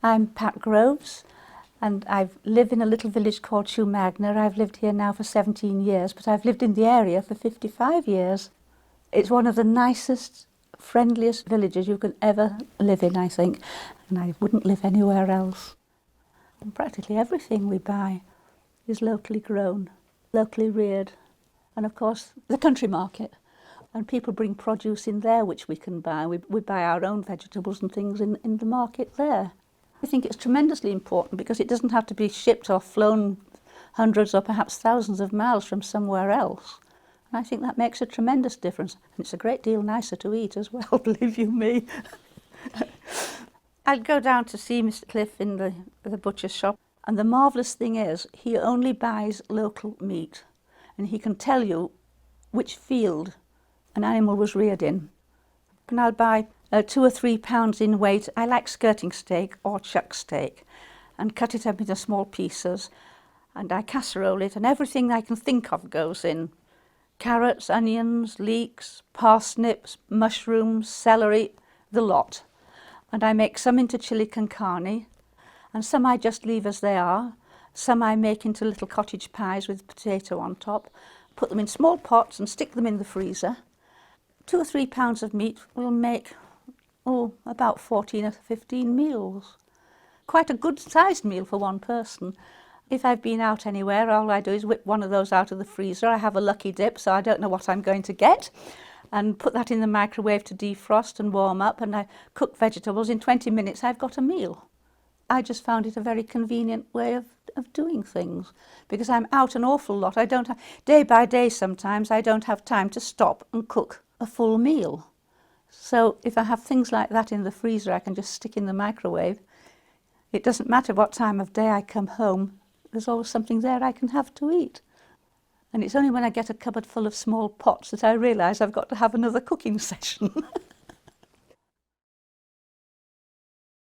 I'm Pat Groves, and I live in a little village called Chew Manga. I've lived here now for 17 years, but I've lived in the area for 55 years. It's one of the nicest, friendliest villages you can ever live in, I think, and I wouldn't live anywhere else. And practically everything we buy is locally grown, locally reared, and of course the country market. And people bring produce in there which we can buy. We buy our own vegetables and things in the market there. I think it's tremendously important because it doesn't have to be shipped or flown hundreds or perhaps thousands of miles from somewhere else. And I think that makes a tremendous difference. And it's a great deal nicer to eat as well, believe you me. I'd go down to see Mr. Cliff in the butcher's shop, and the marvellous thing is he only buys local meat, and he can tell you which field an animal was reared in. And I'll buy 2 or 3 pounds in weight. I like skirting steak or chuck steak, and cut it up into small pieces, and I casserole it, and everything I can think of goes in. Carrots, onions, leeks, parsnips, mushrooms, celery, the lot. And I make some into chili con carne, and some I just leave as they are. Some I make into little cottage pies with potato on top, put them in small pots and stick them in the freezer. 2 or 3 pounds of meat will make, about 14 or 15 meals. Quite a good-sized meal for one person. If I've been out anywhere, all I do is whip one of those out of the freezer. I have a lucky dip, so I don't know what I'm going to get, and put that in the microwave to defrost and warm up, and I cook vegetables. In 20 minutes, I've got a meal. I just found it a very convenient way of doing things, because I'm out an awful lot. I don't have, day by day sometimes, I don't have time to stop and cook a full meal. So if I have things like that in the freezer, I can just stick in the microwave. It doesn't matter what time of day I come home, there's always something there I can have to eat. And it's only when I get a cupboard full of small pots that I realise I've got to have another cooking session.